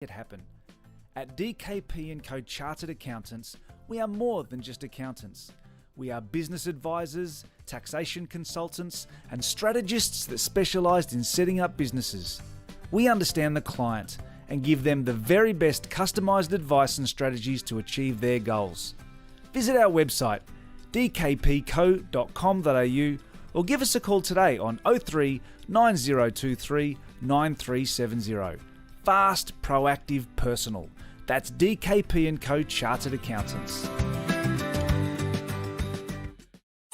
it happen. At DKP & Co Chartered Accountants, we are more than just accountants. We are business advisors, taxation consultants, and strategists that specialise in setting up businesses. We understand the client and give them the very best customised advice and strategies to achieve their goals. Visit our website dkpco.com.au or give us a call today on 03 9023 9370. Fast, proactive, personal. That's DKP & Co Chartered Accountants.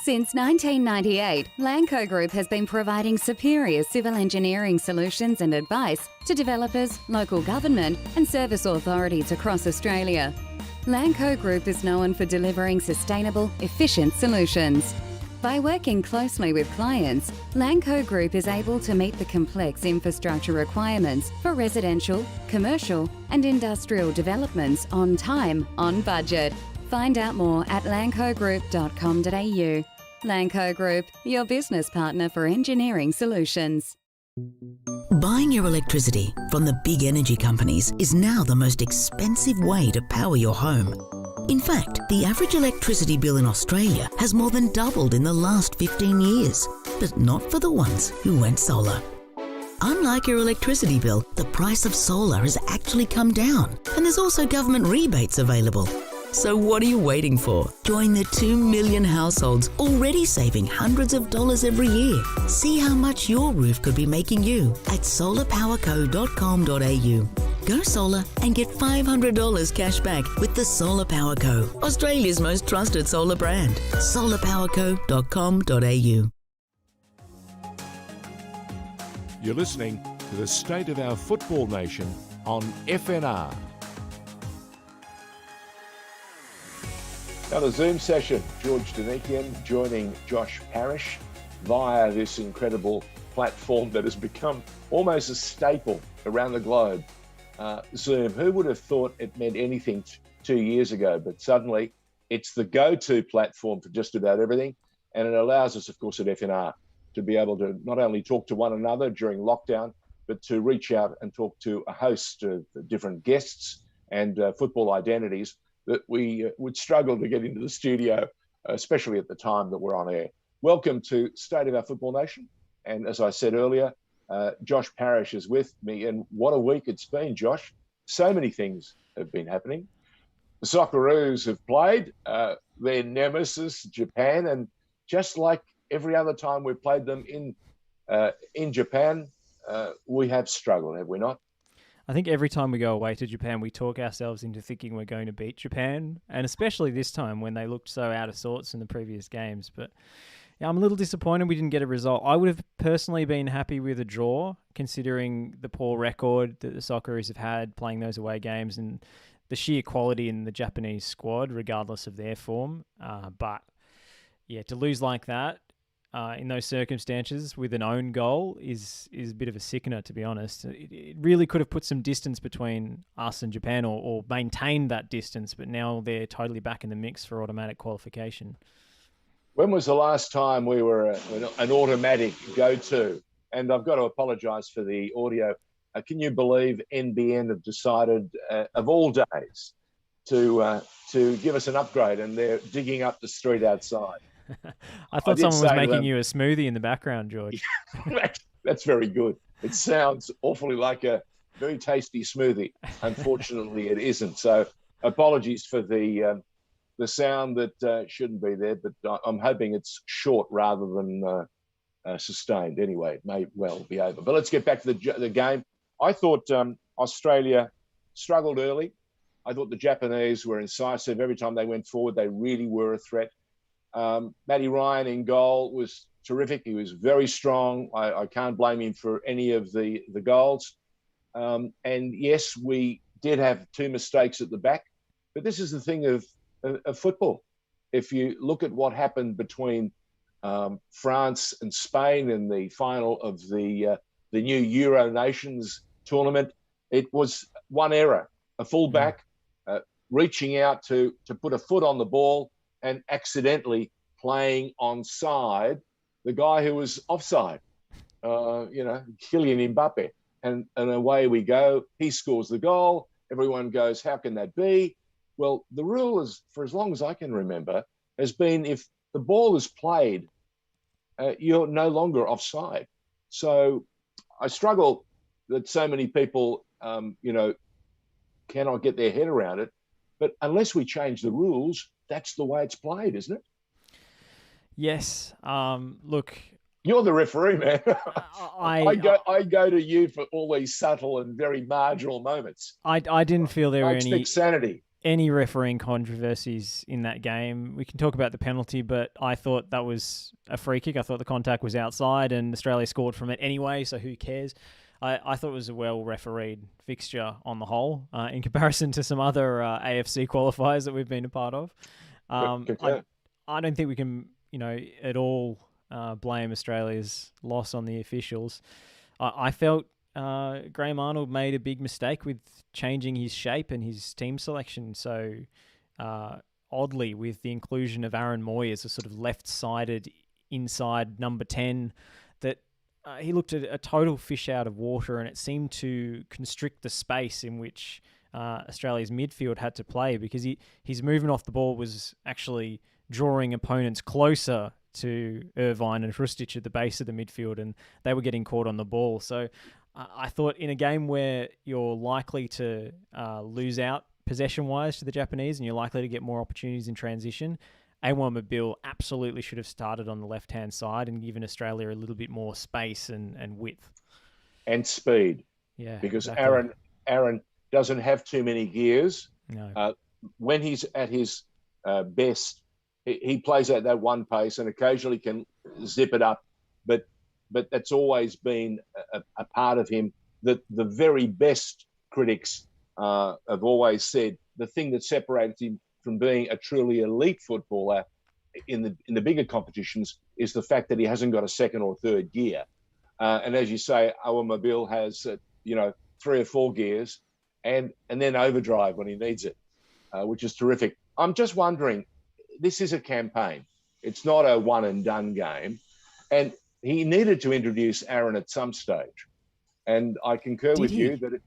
Since 1998, Lanco Group has been providing superior civil engineering solutions and advice to developers, local government and service authorities across Australia. Lanco Group is known for delivering sustainable, efficient solutions. By working closely with clients, Lanco Group is able to meet the complex infrastructure requirements for residential, commercial and industrial developments on time, on budget. Find out more at lancogroup.com.au. Lanco Group, your business partner for engineering solutions. Buying your electricity from the big energy companies is now the most expensive way to power your home. In fact, the average electricity bill in Australia has more than doubled in the last 15 years, but not for the ones who went solar. Unlike your electricity bill, the price of solar has actually come down, and there's also government rebates available. So what are you waiting for? Join the 2 million households already saving hundreds of dollars every year. See how much your roof could be making you at solarpowerco.com.au. Go solar and get $500 cash back with the Solar Power Co, Australia's most trusted solar brand. solarpowerco.com.au. You're listening to the State of Our Football Nation on FNR. Another Zoom session. George Danikian joining Josh Parrish via this incredible platform that has become almost a staple around the globe. Zoom, who would have thought it meant anything 2 years ago? But suddenly it's the go-to platform for just about everything. And it allows us, of course, at FNR to be able to not only talk to one another during lockdown, but to reach out and talk to a host of different guests and football identities that we would struggle to get into the studio, especially at the time that we're on air. Welcome to State of Our Football Nation. And as I said earlier, Josh Parrish is with me. And what a week it's been, Josh. So many things have been happening. The Socceroos have played their nemesis, Japan. And just like every other time we've played them in Japan, we have struggled, have we not? I think every time we go away to Japan, we talk ourselves into thinking we're going to beat Japan, and especially this time when they looked so out of sorts in the previous games. But yeah, I'm a little disappointed we didn't get a result. I would have personally been happy with a draw, considering the poor record that the Socceroos have had playing those away games and the sheer quality in the Japanese squad, regardless of their form. But yeah, to lose like that, in those circumstances with an own goal is a bit of a sickener, to be honest. It really could have put some distance between us and Japan or maintained that distance, but now they're totally back in the mix for automatic qualification. When was the last time we were an automatic go-to? And I've got to apologise for the audio. Can you believe NBN have decided, of all days, to give us an upgrade, and they're digging up the street outside? I thought someone was making you a smoothie in the background, George. That's very good. It sounds awfully like a very tasty smoothie. Unfortunately, it isn't. So apologies for the sound that shouldn't be there, but I'm hoping it's short rather than sustained. Anyway, it may well be over. But let's get back to the game. I thought Australia struggled early. I thought the Japanese were incisive. Every time they went forward, they really were a threat. Matty Ryan in goal was terrific. He was very strong. I can't blame him for any of the goals. And yes, we did have two mistakes at the back, but this is the thing of football. If you look at what happened between France and Spain in the final of the new Euro Nations tournament, it was one error, a fullback reaching out to put a foot on the ball and accidentally playing onside the guy who was offside, Kylian Mbappe. and away we go. He scores the goal. Everyone goes, how can that be? Well, the rule is, for as long as I can remember, has been if the ball is played, you're no longer offside. So I struggle that so many people, cannot get their head around it. But unless we change the rules, that's the way it's played, isn't it? Yes. Look, you're the referee, man. I go to you for all these subtle and very marginal moments. I didn't feel there were sanity. Any refereeing controversies in that game. We can talk about the penalty, but I thought that was a free kick. I thought the contact was outside and Australia scored from it anyway, so who cares? I thought it was a well-refereed fixture on the whole, in comparison to some other AFC qualifiers that we've been a part of. I don't think we can, at all blame Australia's loss on the officials. I felt Graham Arnold made a big mistake with changing his shape and his team selection. So oddly, with the inclusion of Aaron Moy as a sort of left-sided inside number 10, that he looked at a total fish out of water, and it seemed to constrict the space in which Australia's midfield had to play, because his movement off the ball was actually drawing opponents closer to Irvine and Hrustic at the base of the midfield, and they were getting caught on the ball. So I thought in a game where you're likely to lose out possession-wise to the Japanese and you're likely to get more opportunities in transition, Awan Mabil absolutely should have started on the left-hand side and given Australia a little bit more space and width. And speed. Yeah, because exactly. Aaron doesn't have too many gears. No. When he's at his best, he plays at that one pace and occasionally can zip it up, but that's always been a part of him. That the very best critics have always said the thing that separates him from being a truly elite footballer in the bigger competitions is the fact that he hasn't got a second or third gear. And as you say, Awan Mabil has 3 or 4 gears and then overdrive when he needs it, which is terrific. I'm just wondering, this is a campaign. It's not a one and done game. And he needed to introduce Aaron at some stage. And I concur with you that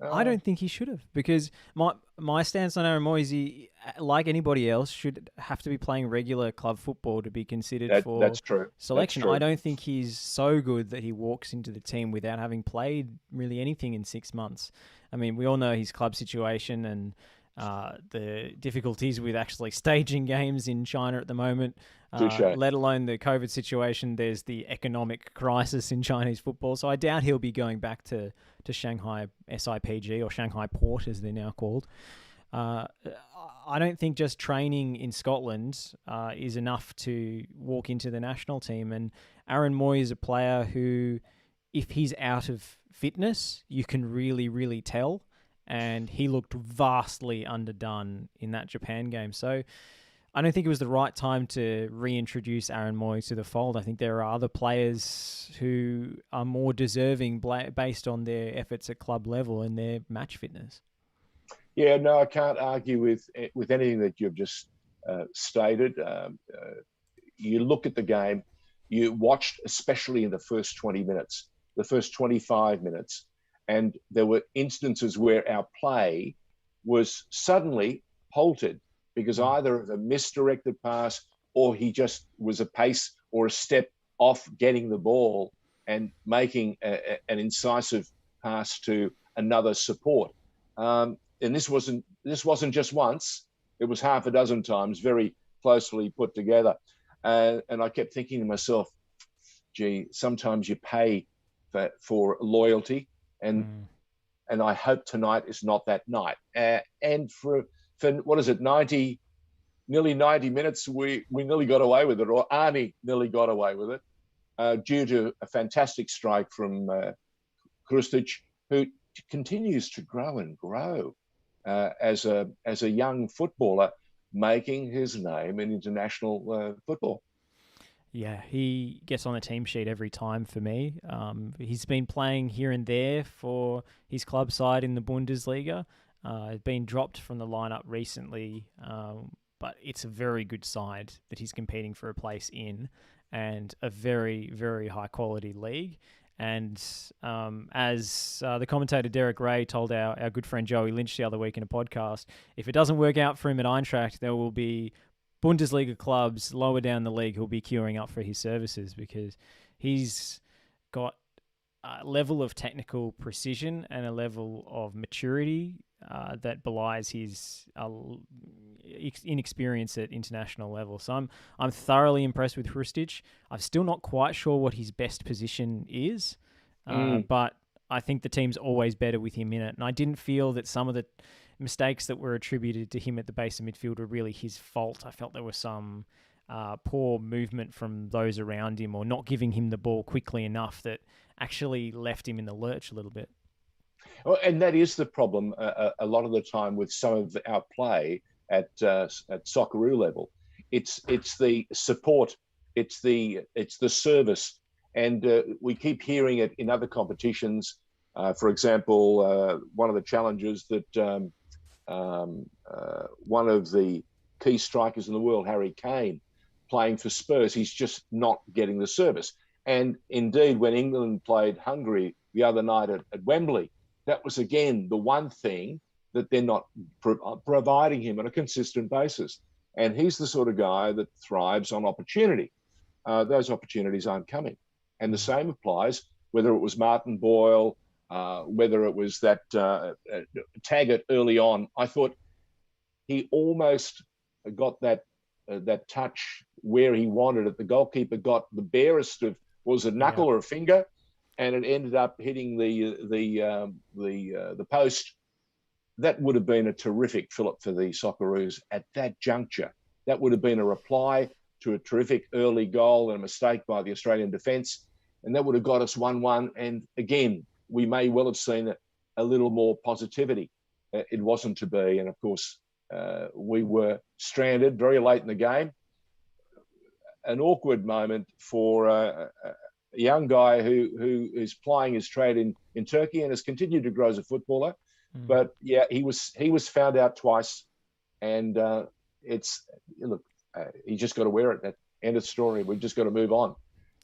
I don't think he should have, because my stance on Aaron Moy is he, like anybody else, should have to be playing regular club football to be considered for selection. That's true. I don't think he's so good that he walks into the team without having played really anything in 6 months. I mean, we all know his club situation and the difficulties with actually staging games in China at the moment, let alone the COVID situation. There's the economic crisis in Chinese football. So I doubt he'll be going back to Shanghai SIPG or Shanghai Port, as they're now called. I don't think just training in Scotland is enough to walk into the national team. And Aaron Moy is a player who, if he's out of fitness, you can really, really tell. And he looked vastly underdone in that Japan game. So I don't think it was the right time to reintroduce Aaron Moy to the fold. I think there are other players who are more deserving based on their efforts at club level and their match fitness. Yeah, no, I can't argue with anything that you've just stated. You look at the game, you watched, especially in the first 20 minutes, the first 25 minutes, and there were instances where our play was suddenly halted because either of a misdirected pass or he just was a pace or a step off getting the ball and making an incisive pass to another support. And this wasn't just once; it was half a dozen times, very closely put together. And I kept thinking to myself, "Gee, sometimes you pay for loyalty." And I hope tonight is not that night. And for what is it, nearly 90 minutes, we nearly got away with it, or Arnie nearly got away with it, due to a fantastic strike from Hrustic, who continues to grow and grow as a young footballer, making his name in international football. Yeah, he gets on the team sheet every time for me. He's been playing here and there for his club side in the Bundesliga. He's been dropped from the lineup recently, but it's a very good side that he's competing for a place in, and a very, very high-quality league. And as the commentator Derek Ray told our good friend Joey Lynch the other week in a podcast, if it doesn't work out for him at Eintracht, there will be Bundesliga clubs lower down the league who'll be queuing up for his services, because he's got a level of technical precision and a level of maturity that belies his inexperience at international level. So I'm thoroughly impressed with Hrustic. I'm still not quite sure what his best position is, but I think the team's always better with him in it. And I didn't feel that some of the mistakes that were attributed to him at the base of midfield were really his fault. I felt there was some poor movement from those around him, or not giving him the ball quickly enough, that actually left him in the lurch a little bit. Well, and that is the problem a lot of the time with some of our play at Socceroo level. It's the support, it's the service, and we keep hearing it in other competitions. For example, one of the challenges that one of the key strikers in the world, Harry Kane, playing for Spurs, he's just not getting the service. And indeed, when England played Hungary the other night at Wembley, that was, again, the one thing that they're not providing him on a consistent basis. And he's the sort of guy that thrives on opportunity. Those opportunities aren't coming. And the same applies, whether it was Martin Boyle, whether it was that Taggart early on. I thought he almost got that touch where he wanted it. The goalkeeper got the barest of, was it knuckle or a finger, and it ended up hitting the post. That would have been a terrific fillip for the Socceroos at that juncture. That would have been a reply to a terrific early goal and a mistake by the Australian defence, and that would have got us 1-1. And again, we may well have seen a little more positivity. It wasn't to be, and of course, we were stranded very late in the game. An awkward moment for a young guy who is plying his trade in Turkey and has continued to grow as a footballer. But yeah, he was found out twice, and he just got to wear it. That end of story. We've just got to move on.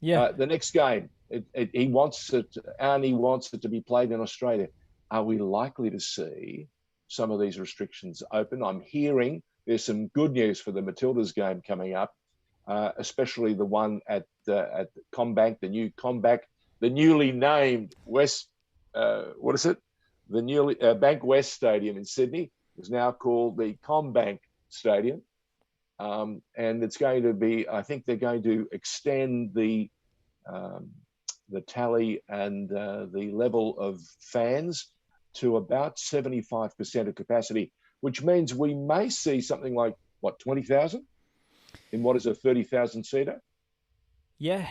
Yeah. The next game, he wants it, and he wants it to be played in Australia. Are we likely to see some of these restrictions open? I'm hearing there's some good news for the Matildas game coming up, especially the one at Combank, the new Combank, the newly named West. What is it? The newly Bank West Stadium in Sydney is now called the Combank Stadium, and it's going to be. I think they're going to extend the tally and the level of fans to about 75% of capacity, which means we may see something like, 20,000 in what is a 30,000 seater? Yeah,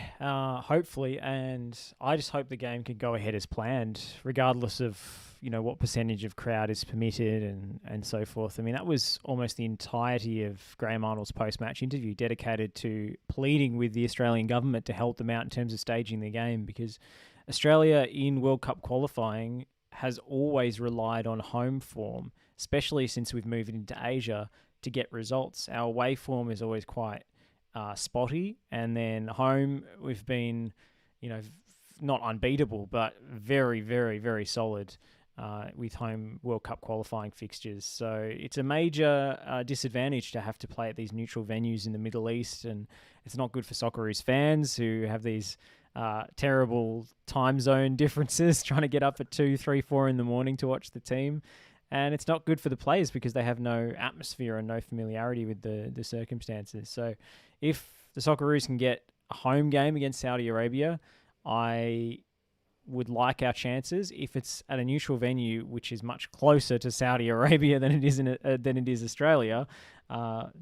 hopefully. And I just hope the game can go ahead as planned, regardless of, what percentage of crowd is permitted and so forth. I mean, that was almost the entirety of Graham Arnold's post-match interview, dedicated to pleading with the Australian government to help them out in terms of staging the game, because Australia in World Cup qualifying has always relied on home form, especially since we've moved into Asia, to get results. Our away form is always quite spotty, and then home we've been, not unbeatable, but very, very, very solid with home World Cup qualifying fixtures. So it's a major disadvantage to have to play at these neutral venues in the Middle East, and it's not good for Socceroos fans who have these terrible time zone differences, trying to get up at 2, 3, 4 in the morning to watch the team. And it's not good for the players because they have no atmosphere and no familiarity with the circumstances. So if the Socceroos can get a home game against Saudi Arabia, I would like our chances. If it's at a neutral venue, which is much closer to Saudi Arabia than it is Australia,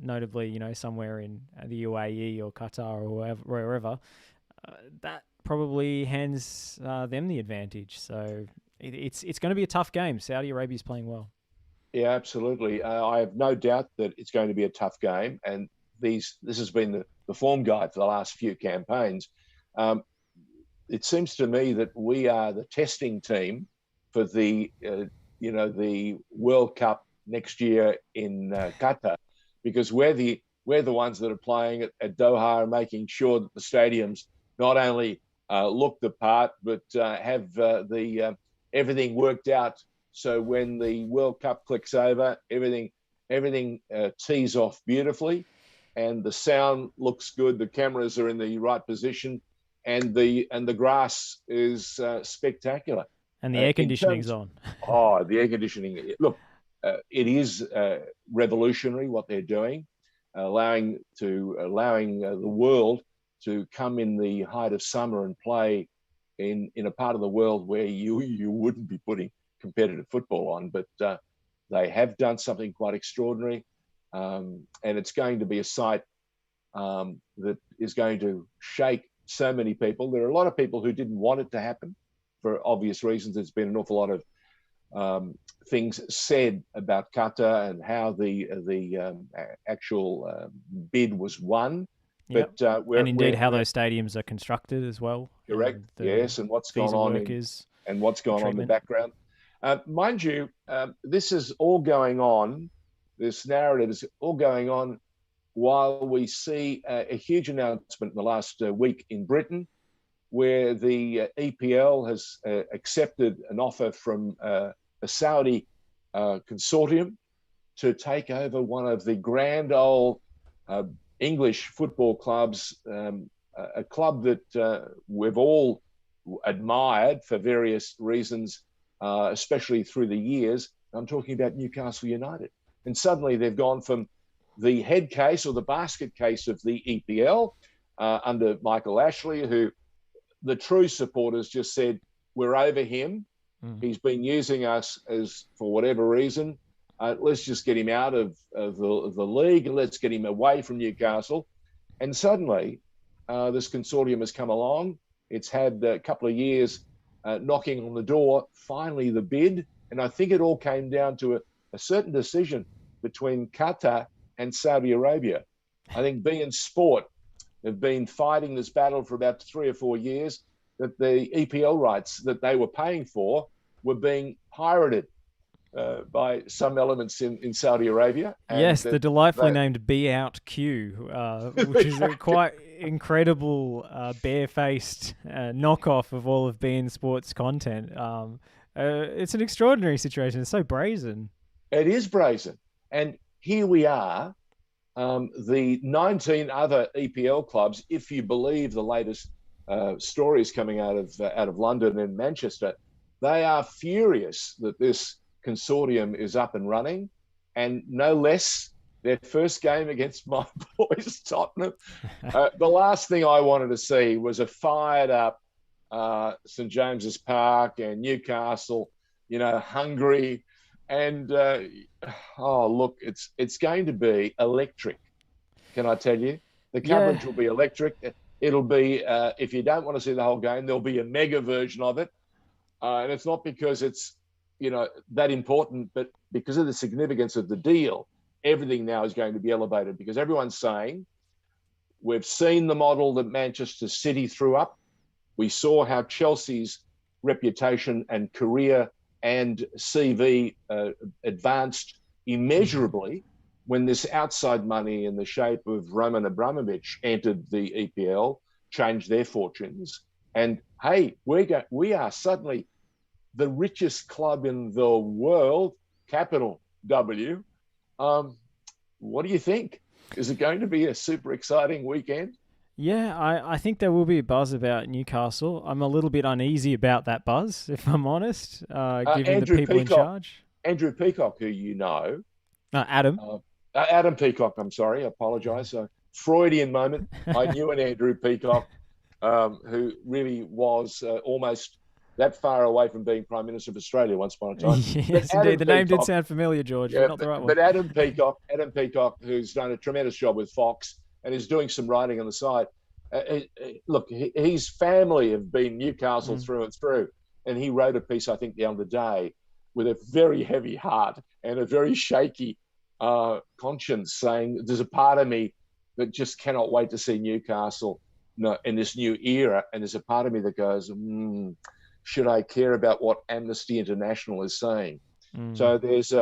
notably, somewhere in the UAE or Qatar or wherever, that probably hands them the advantage. So it's going to be a tough game. Saudi Arabia is playing well. Yeah, absolutely. I have no doubt that it's going to be a tough game, and this has been the form guide for the last few campaigns. It seems to me that we are the testing team for the World Cup next year in Qatar, because we're the ones that are playing at Doha and making sure that the stadiums not only look the part, but have everything worked out. So when the World Cup clicks over, everything tees off beautifully, and the sound looks good. The cameras are in the right position, and the grass is spectacular. And the air conditioning's on. Oh, the air conditioning! Look, it is revolutionary what they're doing, allowing the world to come in the height of summer and play in a part of the world where you wouldn't be putting competitive football on, but they have done something quite extraordinary, and it's going to be a sight that is going to shake so many people. There are a lot of people who didn't want it to happen for obvious reasons. There's been an awful lot of things said about Qatar and how the actual bid was won. Yep. But and indeed how those stadiums are constructed as well. Correct. Yes, and what's gone on and what's gone on in the background. Mind you, this is all going on. This narrative is all going on while we see a huge announcement in the last week in Britain, where the EPL has accepted an offer from a Saudi consortium to take over one of the grand old English football clubs, a club that we've all admired for various reasons, especially through the years. I'm talking about Newcastle United. And suddenly they've gone from the head case or the basket case of the EPL under Michael Ashley, who the true supporters just said, we're over him. He's been using us for whatever reason. Let's just get him out of the league and let's get him away from Newcastle. And suddenly this consortium has come along. It's had a couple of years knocking on the door, finally the bid. And I think it all came down to a certain decision between Qatar and Saudi Arabia. I think beIN Sport have been fighting this battle for about 3 or 4 years, that the EPL rights that they were paying for were being pirated by some elements in Saudi Arabia. And yes, the delightfully named Be Out Q, which is a quite incredible barefaced knockoff of all of beIN Sports content. It's an extraordinary situation. It's so brazen. It is brazen. And here we are, the 19 other EPL clubs, if you believe the latest stories coming out of London and Manchester, they are furious that this consortium is up and running, and no less their first game against my boys Tottenham. The last thing I wanted to see was a fired up St James's Park and Newcastle, hungry, and look, it's going to be electric. Can I tell you? The coverage will be electric. It'll be if you don't want to see the whole game, there'll be a mega version of it, and it's not because it's that important, but because of the significance of the deal, everything now is going to be elevated, because everyone's saying, we've seen the model that Manchester City threw up. We saw how Chelsea's reputation and career and CV advanced immeasurably when this outside money in the shape of Roman Abramovich entered the EPL, changed their fortunes. And hey, we are suddenly the richest club in the world, capital W. What do you think? Is it going to be a super exciting weekend? Yeah, I think there will be a buzz about Newcastle. I'm a little bit uneasy about that buzz, if I'm honest, given the people in charge. Andrew Peacock, who you know. Adam. Adam Peacock, I'm sorry, I apologise. Freudian moment. I knew an Andrew Peacock who really was almost that far away from being Prime Minister of Australia once upon a time. Yes, indeed. The name did sound familiar, George, but not the right one. But Adam Peacock, who's done a tremendous job with Fox and is doing some writing on the side. Look, his family have been Newcastle through and through. And he wrote a piece, I think, the other day with a very heavy heart and a very shaky conscience, saying there's a part of me that just cannot wait to see Newcastle in this new era. And there's a part of me that goes, should I care about what Amnesty International is saying? So there's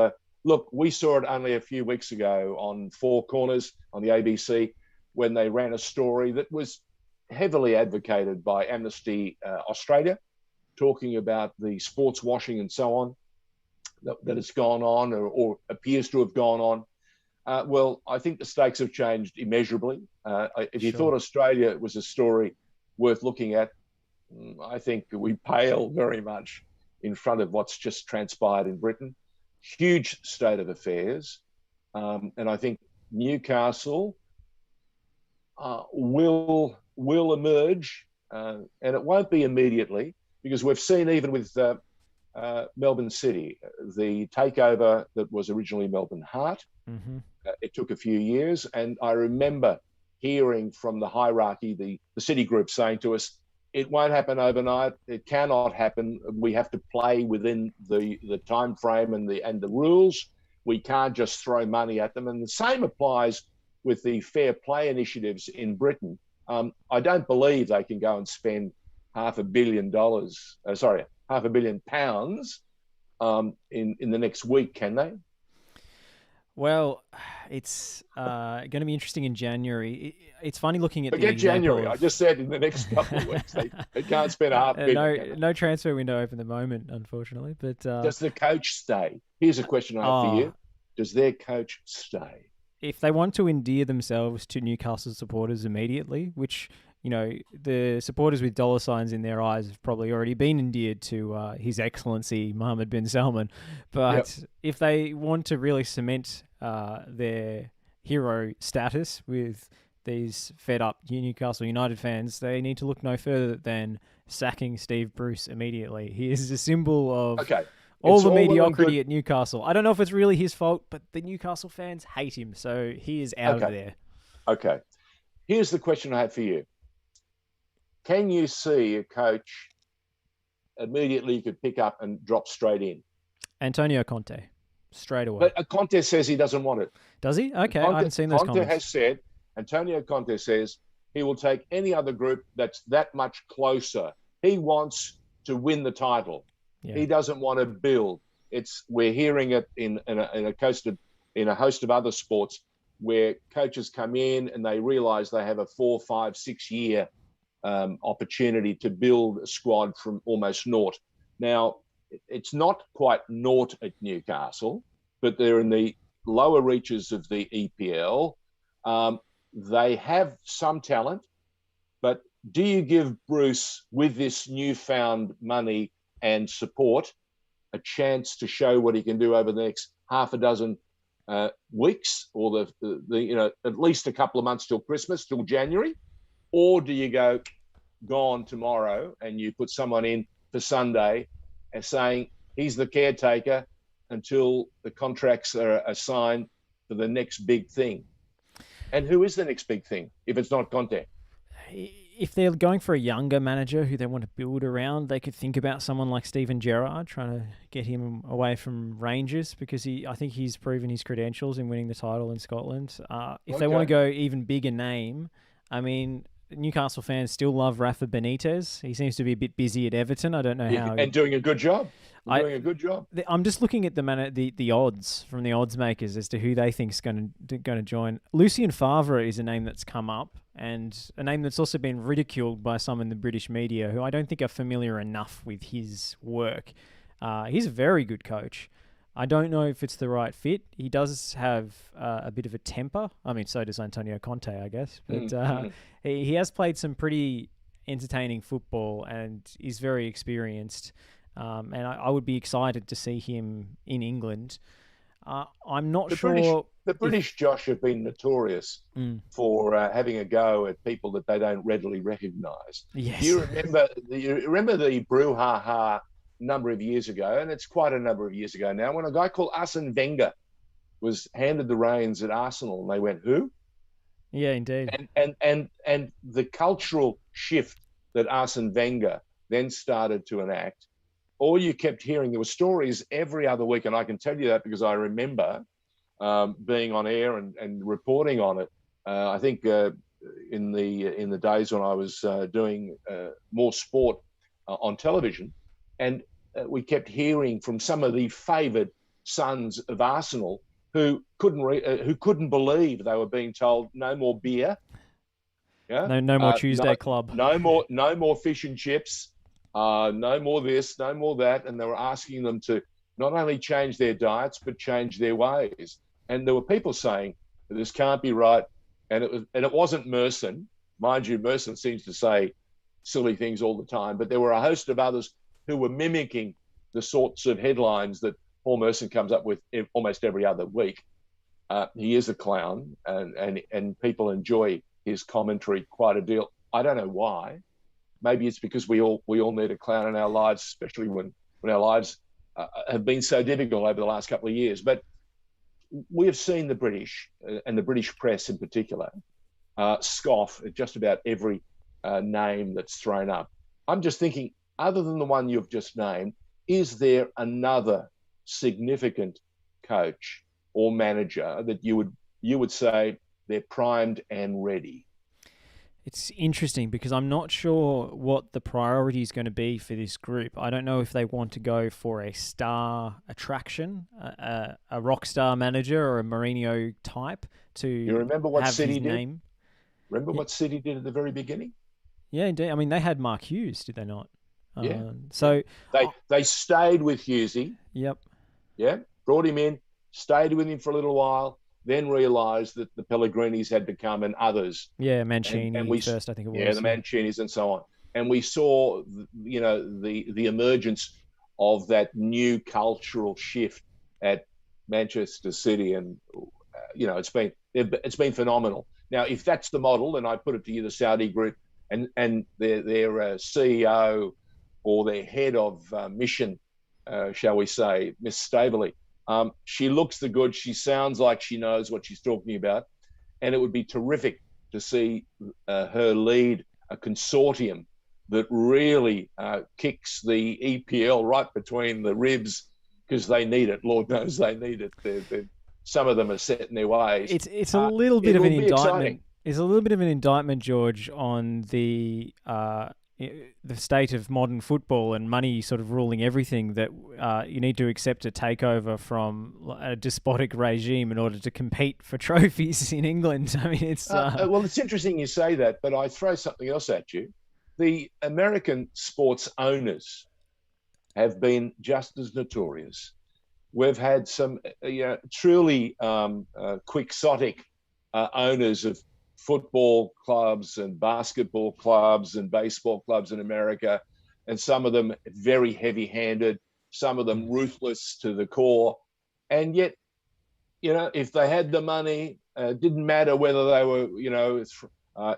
look, we saw it only a few weeks ago on Four Corners on the ABC when they ran a story that was heavily advocated by Amnesty Australia, talking about the sports washing and so on that has gone on or appears to have gone on. Well, I think the stakes have changed immeasurably. If you thought Australia was a story worth looking at, I think we pale very much in front of what's just transpired in Britain. Huge state of affairs. And I think Newcastle will emerge, and it won't be immediately, because we've seen even with Melbourne City, the takeover that was originally Melbourne Heart. Mm-hmm. It took a few years, and I remember hearing from the hierarchy, the City Group, saying to us, it won't happen overnight. It cannot happen. We have to play within the time frame and the rules. We can't just throw money at them. And the same applies with the fair play initiatives in Britain. I don't believe they can go and spend £500 million in the next week, can they? Well, it's going to be interesting in January. It's funny looking at Forget January. I just said in the next couple of weeks they can't spend £500 million. No transfer window open at the moment, unfortunately. But does the coach stay? Here's a question I have for you: does their coach stay? If they want to endear themselves to Newcastle supporters immediately, which, you know, the supporters with dollar signs in their eyes have probably already been endeared to His Excellency Mohammed bin Salman. But if they want to really cement their hero status with these fed-up Newcastle United fans, they need to look no further than sacking Steve Bruce immediately. He is a symbol of all the mediocrity at Newcastle. I don't know if it's really his fault, but the Newcastle fans hate him, so he is out of there. Okay. Here's the question I have for you. Can you see a coach immediately you could pick up and drop straight in? Antonio Conte, straight away. But Conte says he doesn't want it. Does he? Okay, I haven't seen those comments. Antonio Conte says he will take any other group that's that much closer. He wants to win the title. Yeah. He doesn't want to build. We're hearing it in a host of other sports where coaches come in and they realise they have a 4, 5, 6 year opportunity to build a squad from almost naught. Now, it's not quite naught at Newcastle, but they're in the lower reaches of the EPL. They have some talent, but do you give Bruce, with this newfound money and support, a chance to show what he can do over the next half a dozen weeks, or at least a couple of months till Christmas, till January? Or do you go gone tomorrow and you put someone in for Sunday and saying he's the caretaker until the contracts are signed for the next big thing? And who is the next big thing if it's not Conte? If they're going for a younger manager who they want to build around, they could think about someone like Steven Gerrard, trying to get him away from Rangers, because I think he's proven his credentials in winning the title in Scotland. If they want to go even bigger name, I mean, Newcastle fans still love Rafa Benitez. He seems to be a bit busy at Everton. I don't know how. And doing a good job. I'm just looking at the odds from the odds makers as to who they think is going to join. Lucien Favre is a name that's come up, and a name that's also been ridiculed by some in the British media who I don't think are familiar enough with his work. He's a very good coach. I don't know if it's the right fit. He does have a bit of a temper. I mean, so does Antonio Conte, I guess. But he has played some pretty entertaining football and is very experienced. And I would be excited to see him in England. I'm not sure. The British, Josh, have been notorious for having a go at people that they don't readily recognise. Yes. Do you remember the brouhaha number of years ago, and it's quite a number of years ago now, when a guy called Arsene Wenger was handed the reins at Arsenal, and they went, who? Yeah, indeed. And the cultural shift that Arsene Wenger then started to enact, all you kept hearing, there were stories every other week, and I can tell you that because I remember being on air and reporting on it. I think in the days when I was doing more sport on television, and we kept hearing from some of the favoured sons of Arsenal who couldn't believe they were being told no more beer, Yeah, No more Tuesday club. No more fish and chips. No more this, no more that. And they were asking them to not only change their diets but change their ways. And there were people saying that this can't be right. And it wasn't Merson, mind you. Merson seems to say silly things all the time, but there were a host of others who were mimicking the sorts of headlines that Paul Merson comes up with almost every other week. He is a clown, and people enjoy his commentary quite a deal. I don't know why. Maybe it's because we all need a clown in our lives, especially when our lives have been so difficult over the last couple of years. But we have seen the British and the British press in particular scoff at just about every name that's thrown up. I'm just thinking, other than the one you've just named, is there another significant coach or manager that you would say they're primed and ready? It's interesting because I'm not sure what the priority is going to be for this group. I don't know if they want to go for a star attraction, a rock star manager or a Mourinho type to You remember what have City his did? name. Remember what City did at the very beginning? Yeah, indeed. I mean, they had Mark Hughes, did they not? Yeah. So They stayed with Hughesy. Yep. Yeah, brought him in, stayed with him for a little while, then realised that the Pellegrinis had to come and others. Yeah, Mancini and we, first, I think it was. Yeah, the Mancinis and so on. And we saw, the emergence of that new cultural shift at Manchester City, and it's been phenomenal. Now, if that's the model, then I put it to you, the Saudi group and their CEO or their head of mission, shall we say, Miss Staveley. She looks the good. She sounds like she knows what she's talking about. And it would be terrific to see her lead a consortium that really kicks the EPL right between the ribs, because they need it. Lord knows they need it. Some of them are set in their ways. It's a little bit of an indictment. Exciting. It's a little bit of an indictment, George, on the state of modern football and money sort of ruling everything, that you need to accept a takeover from a despotic regime in order to compete for trophies in England. I mean, it's... Well, it's interesting you say that, but I throw something else at you. The American sports owners have been just as notorious. We've had some truly quixotic owners of football clubs and basketball clubs and baseball clubs in America, and some of them very heavy-handed, some of them ruthless to the core. And yet, if they had the money, it didn't matter whether they were,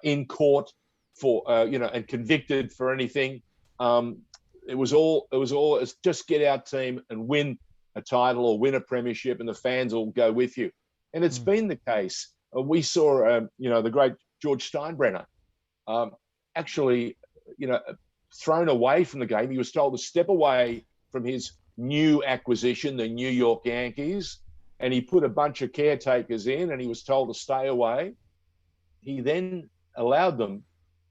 in court for, and convicted for anything. It was just get our team and win a title or win a premiership, and the fans will go with you. And it's been the case. We saw, the great George Steinbrenner actually, thrown away from the game. He was told to step away from his new acquisition, the New York Yankees, and he put a bunch of caretakers in, and he was told to stay away. He then allowed them,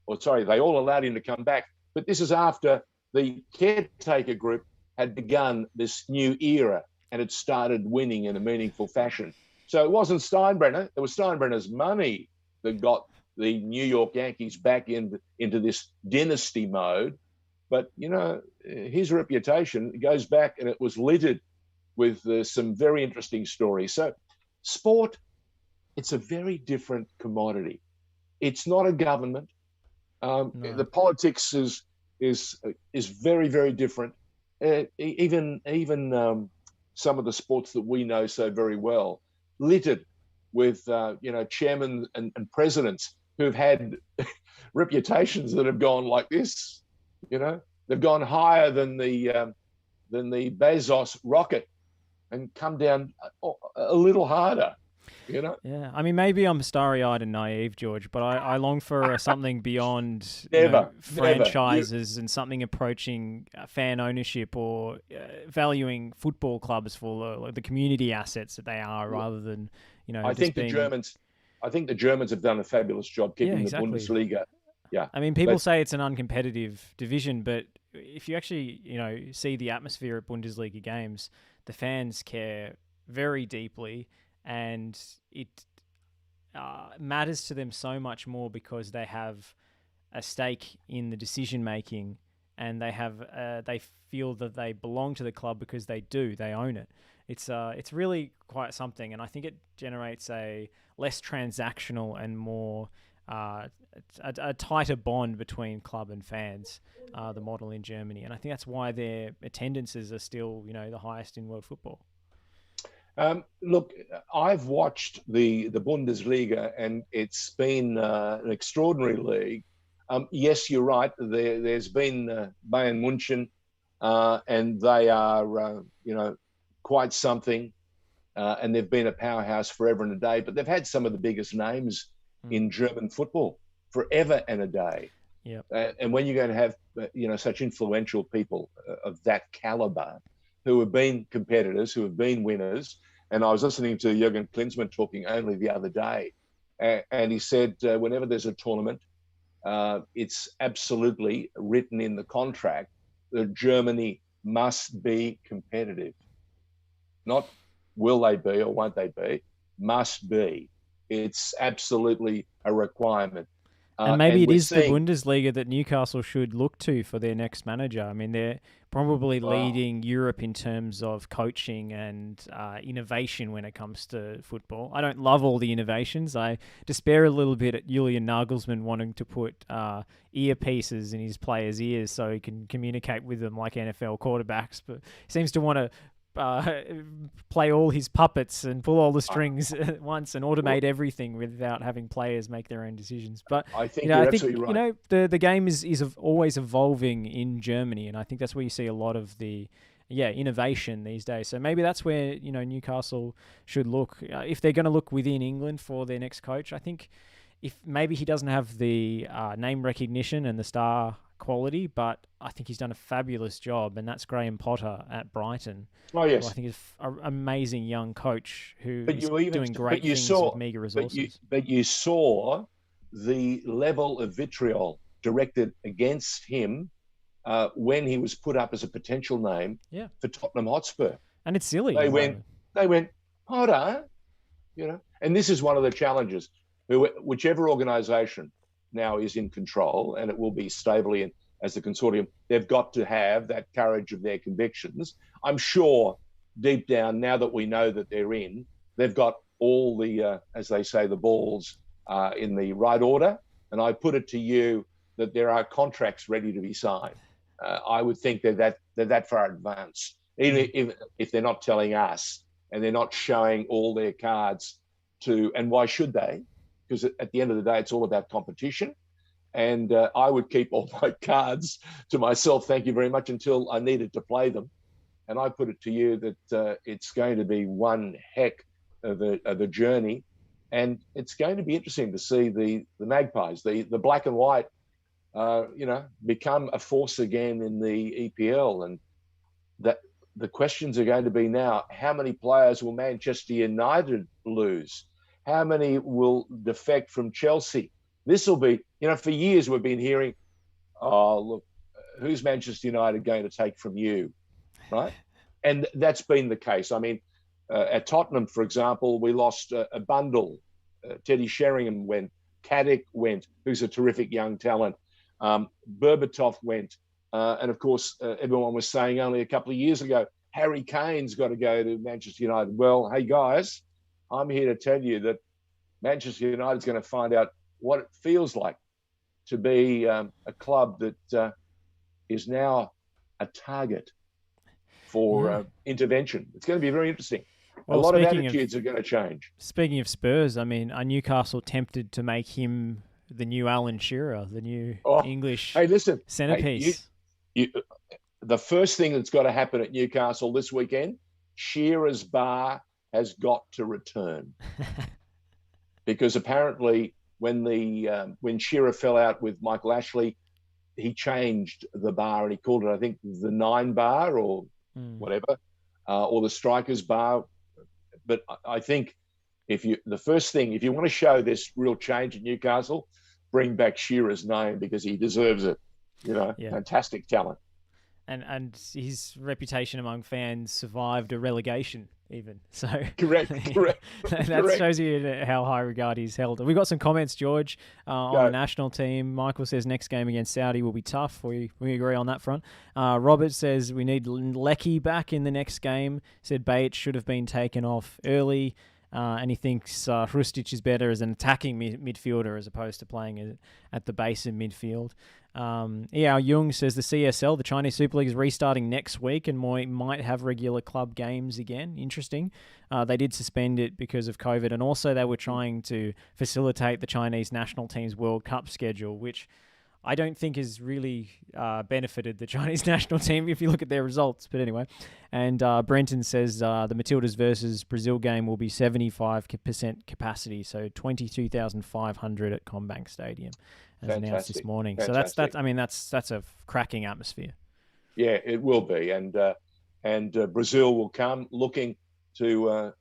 they all allowed him to come back. But this is after the caretaker group had begun this new era and had started winning in a meaningful fashion. So it wasn't Steinbrenner. It was Steinbrenner's money that got the New York Yankees back into this dynasty mode. But, his reputation goes back, and it was littered with some very interesting stories. So sport, it's a very different commodity. It's not a government. No. The politics is very, very different. Even some of the sports that we know so very well, littered with chairmen and presidents who've had reputations that have gone like this. They've gone higher than the Bezos rocket and come down a little harder. Yeah, I mean, maybe I'm starry-eyed and naive, George, but I long for something beyond franchises and something approaching fan ownership, or valuing football clubs for the community assets that they are, rather than I think the Germans have done a fabulous job keeping exactly. the Bundesliga. Yeah, I mean, people say it's an uncompetitive division, but if you actually see the atmosphere at Bundesliga games, the fans care very deeply. And matters to them so much more because they have a stake in the decision making, and they feel that they belong to the club because they own it. It's really quite something, and I think it generates a less transactional and more a tighter bond between club and fans, the model in Germany, and I think that's why their attendances are still the highest in world football. Look, I've watched the Bundesliga, and it's been an extraordinary league. Yes, you're right. There's been Bayern München, and they are, quite something, and they've been a powerhouse forever and a day. But they've had some of the biggest names in German football forever and a day. Yep. And when you're going to have, such influential people of that caliber, who have been competitors, who have been winners. And I was listening to Jürgen Klinsmann talking only the other day, and he said whenever there's a tournament, it's absolutely written in the contract that Germany must be competitive. Not will they be or won't they be, must be. It's absolutely a requirement. And maybe it is the Bundesliga that Newcastle should look to for their next manager. I mean, they're probably leading Europe in terms of coaching and innovation when it comes to football. I don't love all the innovations. I despair a little bit at Julian Nagelsmann wanting to put earpieces in his players' ears so he can communicate with them like NFL quarterbacks, but he seems to want to play all his puppets and pull all the strings at once and automate everything without having players make their own decisions. But I think you're absolutely right. The game is always evolving in Germany, and I think that's where you see a lot of the innovation these days. So maybe that's where Newcastle should look if they're going to look within England for their next coach. I think if maybe he doesn't have the name recognition and the star quality, but I think he's done a fabulous job, and that's Graham Potter at Brighton. Oh yes, who I think is an amazing young coach who is doing great things with meager resources. But you saw the level of vitriol directed against him when he was put up as a potential name for Tottenham Hotspur, and it's silly. They went Potter, and this is one of the challenges. Whichever organisation now is in control, and it will be stably in, as the consortium, they've got to have that courage of their convictions. I'm sure deep down, now that we know that they're in, they've got all the, as they say, the balls in the right order. And I put it to you that there are contracts ready to be signed. I would think they're that far advanced, even if they're not telling us and they're not showing all their cards to, and why should they? Because at the end of the day, it's all about competition. And I would keep all my cards to myself, thank you very much, until I needed to play them. And I put it to you that it's going to be one heck of a journey. And it's going to be interesting to see the Magpies, the black and white, become a force again in the EPL. And that the questions are going to be now, how many players will Manchester United lose? How many will defect from Chelsea? This will be, for years we've been hearing, oh, look, who's Manchester United going to take from you, right? And that's been the case. I mean, at Tottenham, for example, we lost a bundle. Teddy Sheringham went, Caddick went, who's a terrific young talent. Berbatov went. And of course, everyone was saying only a couple of years ago, Harry Kane's got to go to Manchester United. Well, hey guys, I'm here to tell you that Manchester United is going to find out what it feels like to be a club that is now a target for intervention. It's going to be very interesting. Well, a lot of attitudes are going to change. Speaking of Spurs, I mean, are Newcastle tempted to make him the new Alan Shearer, the new English centerpiece? The first thing that's got to happen at Newcastle this weekend, Shearer's bar has got to return. Because apparently when Shearer fell out with Michael Ashley, he changed the bar and he called it, I think, the 9 bar or whatever, or the Strikers bar. But I think if you want to show this real change at Newcastle, bring back Shearer's name because he deserves it. Fantastic talent. And his reputation among fans survived a relegation even. So Correct. that Correct. shows you how high regard he's held. We've got some comments, George, on the national team. Michael says next game against Saudi will be tough. We agree on that front. Robert says we need Lecky back in the next game. Said Bates should have been taken off early. And he thinks Hrustic is better as an attacking midfielder as opposed to playing at the base of midfield. Jung says the CSL, the Chinese Super League, is restarting next week and might have regular club games again. Interesting. They did suspend it because of COVID, and also they were trying to facilitate the Chinese national team's World Cup schedule, which I don't think has really benefited the Chinese national team if you look at their results. But anyway, and Brenton says the Matildas versus Brazil game will be 75% capacity, so 22,500 at Combank Stadium, as announced this morning. Fantastic. So that's a cracking atmosphere. Yeah, it will be, and Brazil will come looking to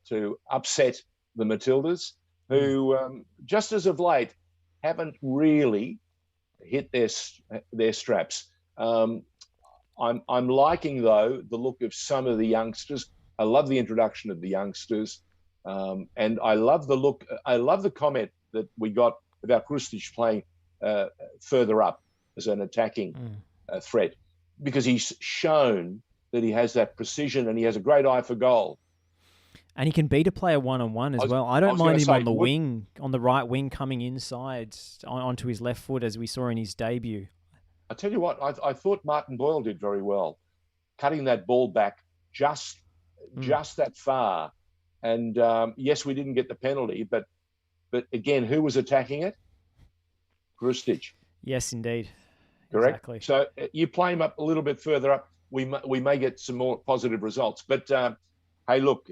upset the Matildas, who just as of late haven't really hit their straps. I'm liking, though, the look of some of the youngsters. I love the introduction of the youngsters, and I love the look. I love the comment that we got about Hrustic playing further up as an attacking threat, because he's shown that he has that precision and he has a great eye for goal. And he can beat a player one-on-one as well. I don't mind him on the wing, on the right wing, coming inside onto his left foot, as we saw in his debut. I tell you what, I thought Martin Boyle did very well, cutting that ball back just that far. And yes, we didn't get the penalty, but again, who was attacking it? Hrustic. Yes, indeed. Correct. Exactly. So you play him up a little bit further up, we may get some more positive results. But hey, look.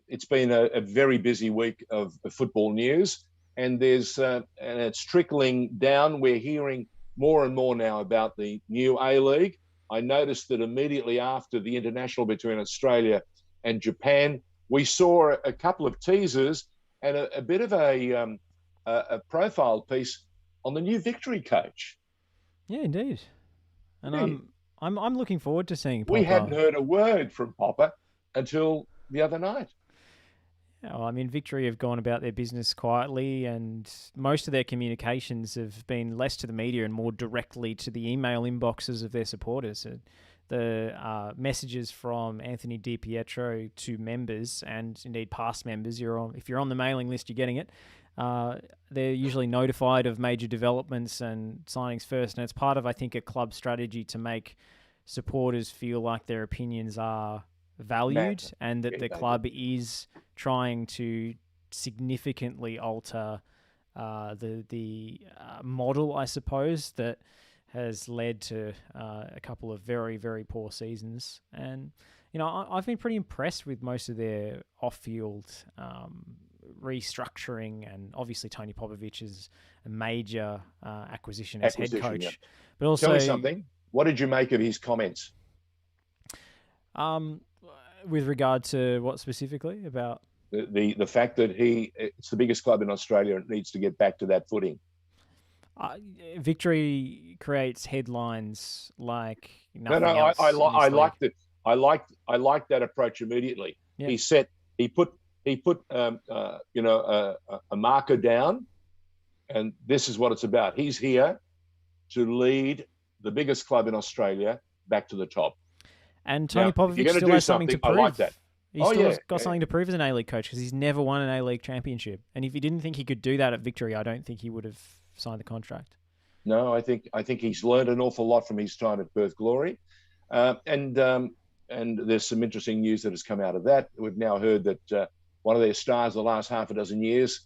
It's been a very busy week of football news, and it's trickling down. We're hearing more and more now about the new A-League. I noticed that immediately after the international between Australia and Japan, we saw a couple of teasers and a bit of a profile piece on the new Victory coach. Yeah, indeed. And Yeah. I'm looking forward to seeing Popper. We hadn't heard a word from Popper until the other night. Well, I mean, Victory have gone about their business quietly, and most of their communications have been less to the media and more directly to the email inboxes of their supporters. The messages from Anthony DiPietro to members, and indeed past members, if you're on the mailing list, you're getting it. They're usually notified of major developments and signings first, and it's part of, I think, a club strategy to make supporters feel like their opinions are valued and that the club is trying to significantly alter the model, I suppose, that has led to a couple of very, very poor seasons. And, you know, I've been pretty impressed with most of their off-field restructuring, and obviously Tony Popovich is a major acquisition as head coach. Yeah. But also, tell me something. What did you make of his comments? With regard to what specifically about the fact that it's the biggest club in Australia and it needs to get back to that footing. Victory creates headlines like nothing No, else. I liked it. I liked that approach immediately. Yeah. He put a marker down, and this is what it's about. He's here to lead the biggest club in Australia back to the top. And Tony Popovich still has something to prove. I like that. He's still got something to prove as an A-League coach, because he's never won an A-League championship. And if he didn't think he could do that at Victory, I don't think he would have signed the contract. No, I think he's learned an awful lot from his time at Perth Glory, and there's some interesting news that has come out of that. We've now heard that one of their stars the last half a dozen years,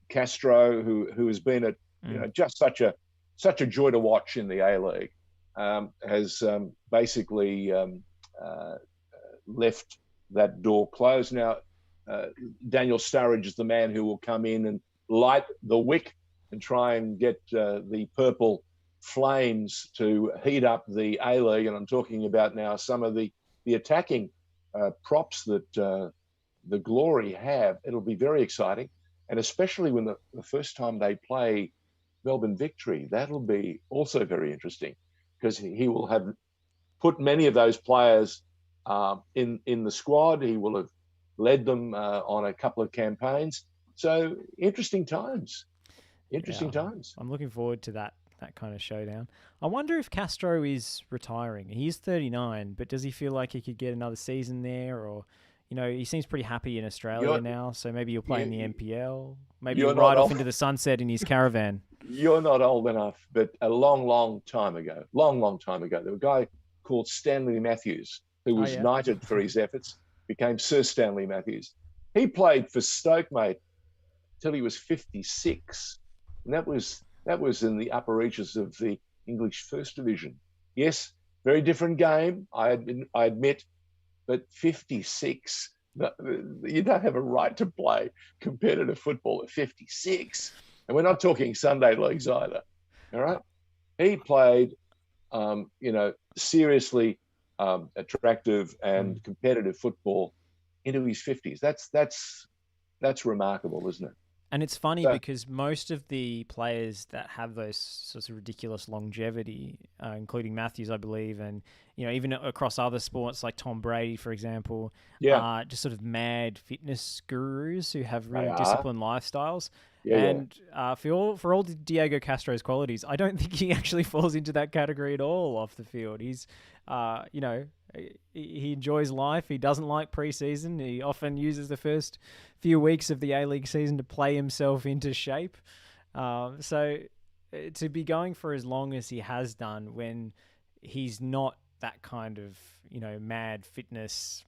Castro, who has been just such a joy to watch in the A-League, has basically left that door closed. Now, Daniel Sturridge is the man who will come in and light the wick and try and get the purple flames to heat up the A-League. And I'm talking about now some of the attacking props that the Glory have. It'll be very exciting. And especially when the first time they play Melbourne Victory, that'll be also very interesting, because he will have put many of those players in the squad. He will have led them on a couple of campaigns. So interesting times. Yeah, Interesting times. I'm looking forward to that kind of showdown. I wonder if Castro is retiring. He is 39, but does he feel like he could get another season there? Or, he seems pretty happy in Australia now, so maybe he'll play in the NPL. Maybe he'll ride off into the sunset in his caravan. You're not old enough, but a long time ago, long time ago, there was a guy called Stanley Matthews who was knighted for his efforts, became Sir Stanley Matthews. He played for Stoke, mate, till he was 56. And that was in the upper reaches of the English First Division. Yes, very different game, I admit, but 56, you don't have a right to play competitive football at 56. And we're not talking Sunday leagues either. All right. He played, seriously attractive and competitive football into his 50s. That's remarkable, isn't it? And it's funny because most of the players that have those sorts of ridiculous longevity, including Matthews, I believe, and even across other sports like Tom Brady, for example, are just sort of mad fitness gurus who have really disciplined lifestyles. For all Diego Castro's qualities, I don't think he actually falls into that category at all off the field. He's, he enjoys life. He doesn't like preseason. He often uses the first few weeks of the A-League season to play himself into shape. So to be going for as long as he has done when he's not that kind of, mad fitness,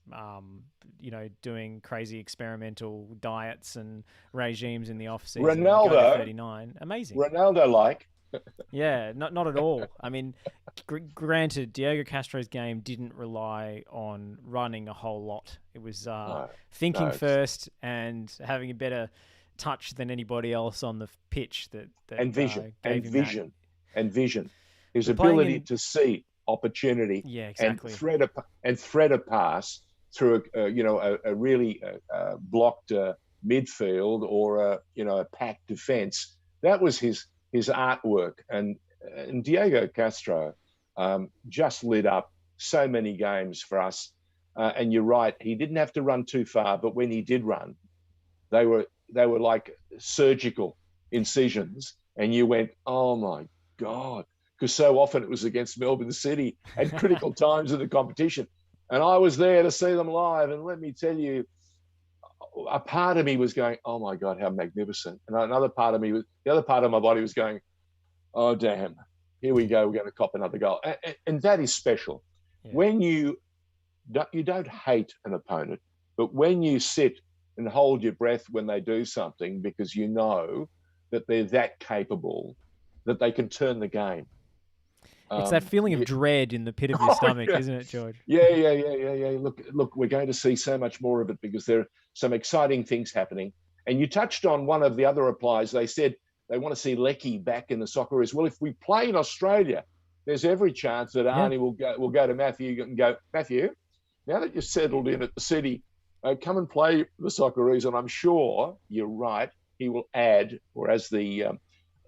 doing crazy experimental diets and regimes in the off season. Ronaldo, 39, amazing. Ronaldo-like. Yeah, not at all. I mean, granted, Diego Castro's game didn't rely on running a whole lot. It was thinking first and having a better touch than anybody else on the pitch. And vision. His ability to see opportunity. Yeah, exactly. And thread a pass through a really blocked midfield or a packed defense. That was his artwork, and Diego Castro just lit up so many games for us. And you're right, he didn't have to run too far, but when he did run, they were like surgical incisions, and you went, "Oh my God!" Because so often it was against Melbourne City at critical times of the competition, and I was there to see them live. And let me tell you, a part of me was going, "Oh my God, how magnificent!" And the other part of my body was going, "Oh damn, here we go, we're going to cop another goal." And that is special. Yeah. When you don't hate an opponent, but when you sit and hold your breath when they do something because you know that they're that capable that they can turn the game. It's that feeling of dread in the pit of your stomach, isn't it, George? Yeah. Look, we're going to see so much more of it because there are some exciting things happening. And you touched on one of the other replies. They said they want to see Lecky back in the Socceroos. Well, if we play in Australia, there's every chance that Arnie will go to Matthew and go, "Matthew, now that you're settled in at the city, come and play the Socceroos." And I'm sure you're right. He will add, or as the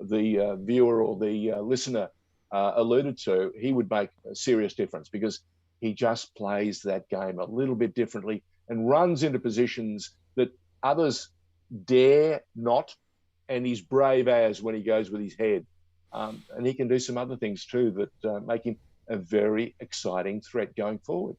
viewer or the listener alluded to, he would make a serious difference because he just plays that game a little bit differently and runs into positions that others dare not, and he's brave as when he goes with his head. And he can do some other things too that make him a very exciting threat going forward.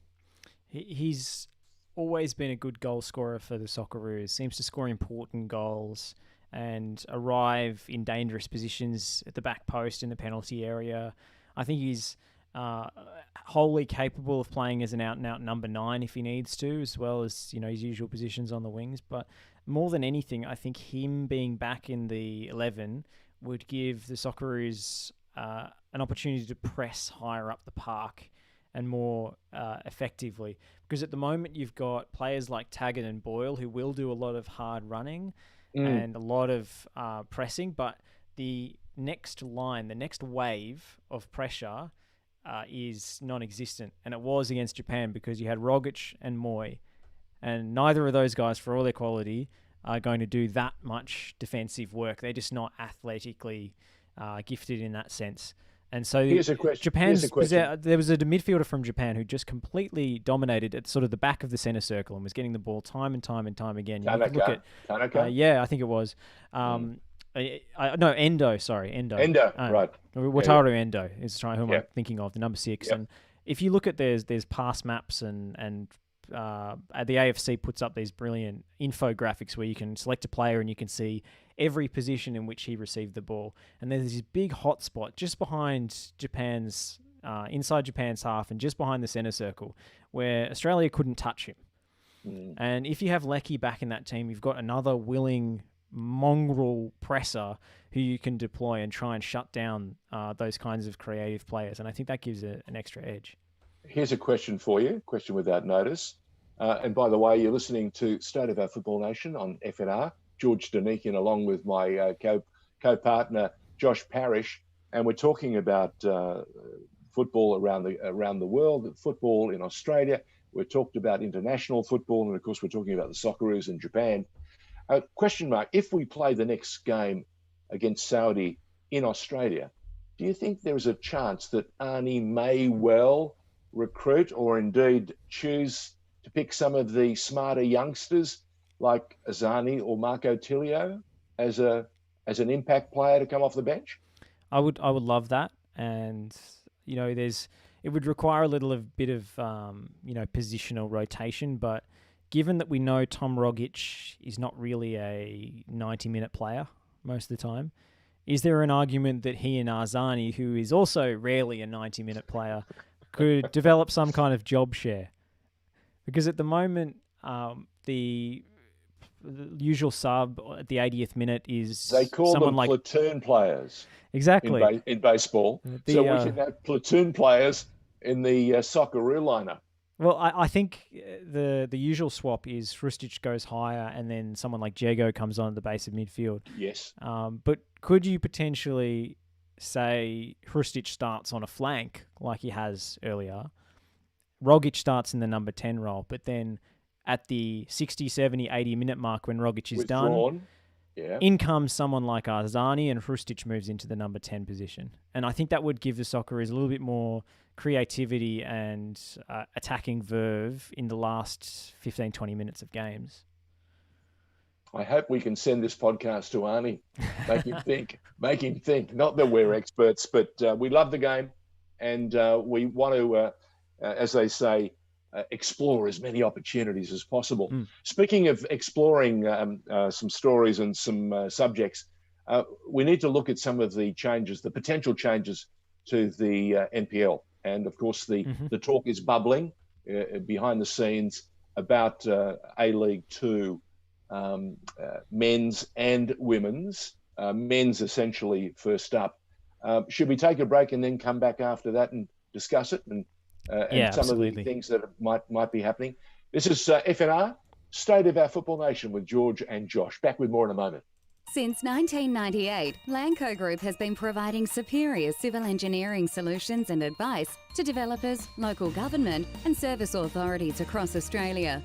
He's always been a good goal scorer for the Socceroos, seems to score important goals and arrive in dangerous positions at the back post in the penalty area. I think he's wholly capable of playing as an out-and-out number 9 if he needs to, as well as his usual positions on the wings. But more than anything, I think him being back in the 11 would give the Socceroos an opportunity to press higher up the park and more effectively. Because at the moment, you've got players like Taggart and Boyle who will do a lot of hard running and a lot of pressing, but the next line, the next wave of pressure is non-existent. And it was against Japan because you had Rogic and Moy, and neither of those guys, for all their quality, are going to do that much defensive work. They're just not athletically gifted in that sense. And so Here's a question. There was a midfielder from Japan who just completely dominated at sort of the back of the center circle and was getting the ball time and time again. Tanaka? I think it was. No, Endo. Sorry, Endo. Right. Wataru Endo is who am I thinking of, the number 6. Yep. And if you look at there's pass maps and the AFC puts up these brilliant infographics where you can select a player and you can see every position in which he received the ball. And there's this big hot spot just behind Japan's, inside Japan's half and just behind the center circle where Australia couldn't touch him. And if you have Lecky back in that team, you've got another willing mongrel presser who you can deploy and try and shut down those kinds of creative players. And I think that gives an extra edge. Here's a question for you, question without notice. And by the way, you're listening to State of Our Football Nation on FNR. George Danikian along with my co-partner Josh Parrish, and we're talking about football around the world, football in Australia. We've talked about international football, and of course we're talking about the Socceroos in Japan. Question mark, if we play the next game against Saudi in Australia, do you think there is a chance that Arnie may well recruit or indeed choose to pick some of the smarter youngsters like Azani or Marco Tilio as an impact player to come off the bench? I would love that, and it would require a bit of positional rotation. But given that we know Tom Rogic is not really a 90-minute player most of the time, is there an argument that he and Azani, who is also rarely a 90-minute player, could develop some kind of job share? Because at the moment, the usual sub at the 80th minute is they call someone them like platoon players. Exactly. In baseball. So we should have platoon players in the Socceroo lineup. Well, I think the usual swap is Hrustic goes higher and then someone like Jago comes on at the base of midfield. Yes. But could you potentially say Hrustic starts on a flank like he has earlier? Rogic starts in the number 10 role, but then at the 60, 70, 80-minute mark when Rogic is done, in comes someone like Arzani and Hrustic moves into the number 10 position. And I think that would give the Socceroos a little bit more creativity and attacking verve in the last 15, 20 minutes of games. I hope we can send this podcast to Arnie. Make him think. Not that we're experts, but we love the game and we want to, as they say, explore as many opportunities as possible. Speaking of exploring some stories and some subjects, we need to look at some of the changes, the potential changes to the NPL. And of course, the talk is bubbling behind the scenes about A-League 2 men's and women's. Men's essentially first up. Should we take a break and then come back after that and discuss it and some absolutely. of the things that might be happening? This is FNR, State of Our Football Nation with George and Josh. Back with more in a moment. Since 1998, Lanco Group has been providing superior civil engineering solutions and advice to developers, local government and service authorities across Australia.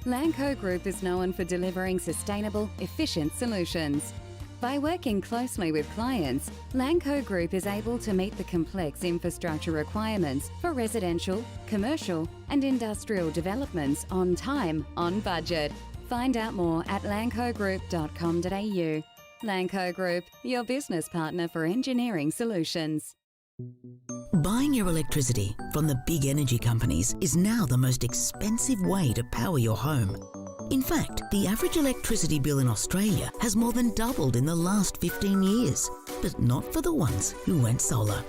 Lanco Group is known for delivering sustainable, efficient solutions. By working closely with clients, Lanco Group is able to meet the complex infrastructure requirements for residential, commercial and industrial developments on time, on budget. Find out more at lancogroup.com.au. Lanco Group, your business partner for engineering solutions. Buying your electricity from the big energy companies is now the most expensive way to power your home. In fact, the average electricity bill in Australia has more than doubled in the last 15 years, but not for the ones who went solar.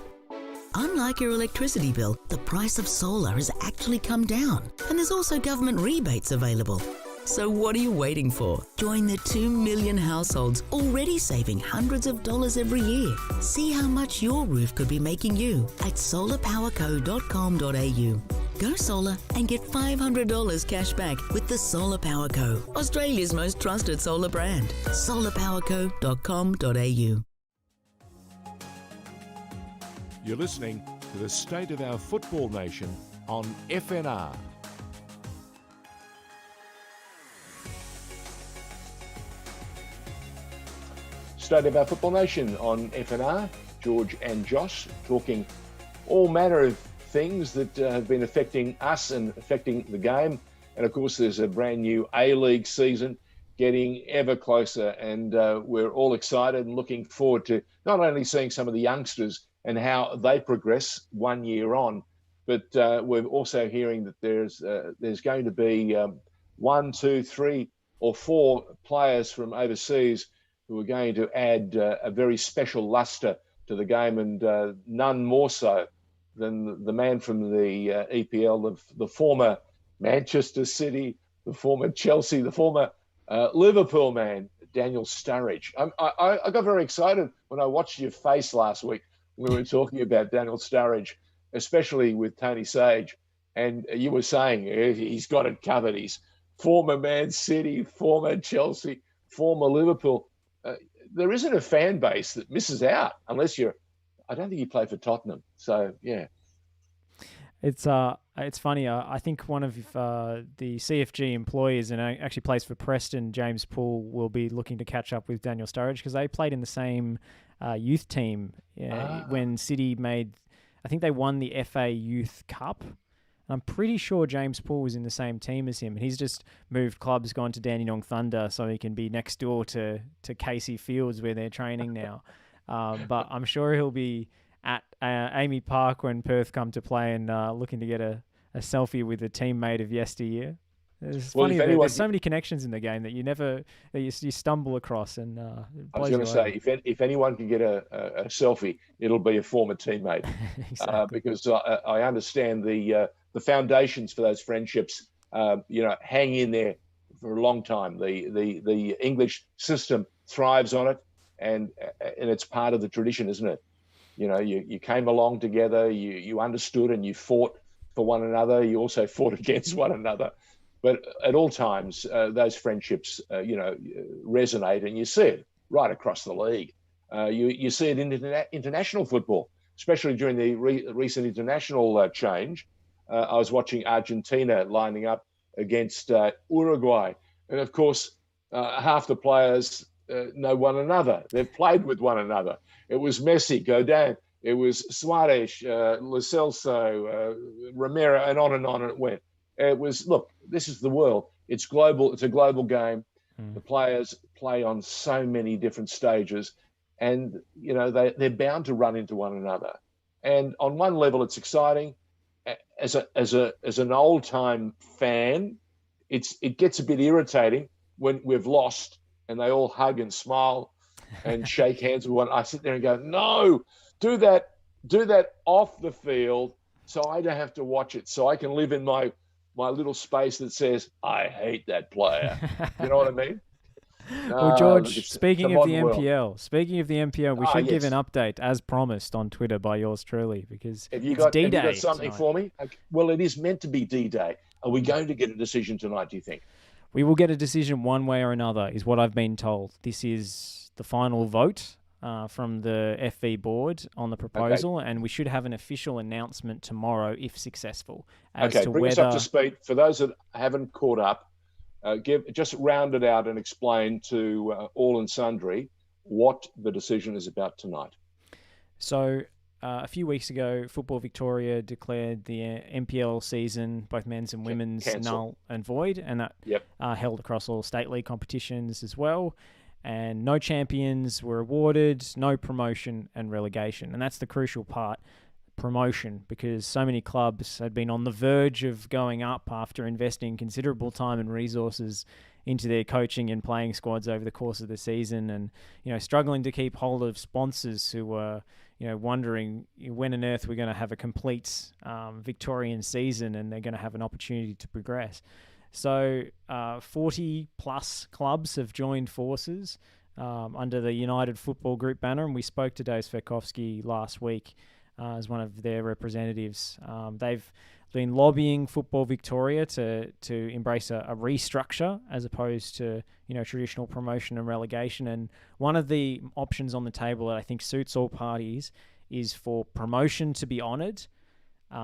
Unlike your electricity bill, the price of solar has actually come down, and there's also government rebates available. So what are you waiting for? Join the 2 million households already saving hundreds of dollars every year. See how much your roof could be making you at solarpowerco.com.au. Go solar and get $500 cash back with the Solar Power Co, Australia's most trusted solar brand. solarpowerco.com.au. You're listening to the State of Our Football Nation on FNR. State of Our Football Nation on FNR. George and Josh, talking all manner of things that have been affecting us and affecting the game. And of course, there's a brand new A-League season getting ever closer, and we're all excited and looking forward to not only seeing some of the youngsters and how they progress 1 year on, but we're also hearing that there's going to be 1, 2, 3, or 4 players from overseas who are going to add a very special luster to the game, and none more so than the man from the EPL, the former Manchester City, the former Chelsea, the former Liverpool man, Daniel Sturridge. I got very excited when I watched your face last week when we were talking about Daniel Sturridge, especially with Tony Sage, and you were saying he's got it covered. He's former Man City, former Chelsea, former Liverpool. There isn't a fan base that misses out unless you're. I don't think he played for Tottenham. So yeah, it's funny. I think one of the CFG employees and actually plays for Preston, James Poole, will be looking to catch up with Daniel Sturridge because they played in the same youth team when City made. I think they won the FA Youth Cup. I'm pretty sure James Poole was in the same team as him, and he's just moved clubs, gone to Dandenong Thunder, so he can be next door to Casey Fields where they're training now. But I'm sure he'll be at Amy Park when Perth come to play and looking to get a selfie with a teammate of yesteryear. It's funny that there's so many connections in the game that you stumble across. And I was going to say, if anyone can get a selfie, it'll be a former teammate. Exactly. Because I understand the foundations for those friendships, hang in there for a long time. The English system thrives on it, and it's part of the tradition, isn't it? You came along together, you understood, and you fought for one another. You also fought against one another. But at all times, those friendships, resonate, and you see it right across the league. You see it in international football, especially during the recent international change. I was watching Argentina lining up against Uruguay. And of course, half the players know one another. They've played with one another. It was Messi, Godin. It was Suarez, Lo Celso, Romero, and on it went. It was, look, this is the world. It's global. It's a global game. The players play on so many different stages, and they're bound to run into one another. And on one level, it's exciting. As an old time fan, it gets a bit irritating when we've lost and they all hug and smile and shake hands with one. I sit there and go, no, do that off the field, so I don't have to watch it, so I can live in my little space that says, I hate that player. You know what I mean? Well, George, speaking of the NPL, we should give an update as promised on Twitter by yours truly, because it's D-Day. Have you got something for me? Well, it is meant to be D-Day. Are we going to get a decision tonight, do you think? We will get a decision one way or another, is what I've been told. This is the final vote from the FV board on the proposal, and we should have an official announcement tomorrow if successful. Bring us up to speed. For those that haven't caught up, just round it out and explain to all and sundry what the decision is about tonight. So a few weeks ago, Football Victoria declared the NPL season, both men's and women's, null and void, and that held across all state league competitions as well. And no champions were awarded, no promotion and relegation. And that's the crucial part, promotion, because so many clubs had been on the verge of going up after investing considerable time and resources into their coaching and playing squads over the course of the season, and struggling to keep hold of sponsors who were wondering when on earth we're going to have a complete Victorian season and they're going to have an opportunity to progress. So 40 plus clubs have joined forces under the United Football Group banner, and we spoke to Dave Svetkovsky last week as one of their representatives. They've been lobbying Football Victoria to embrace a restructure as opposed to traditional promotion and relegation. And one of the options on the table that I think suits all parties is for promotion to be honoured.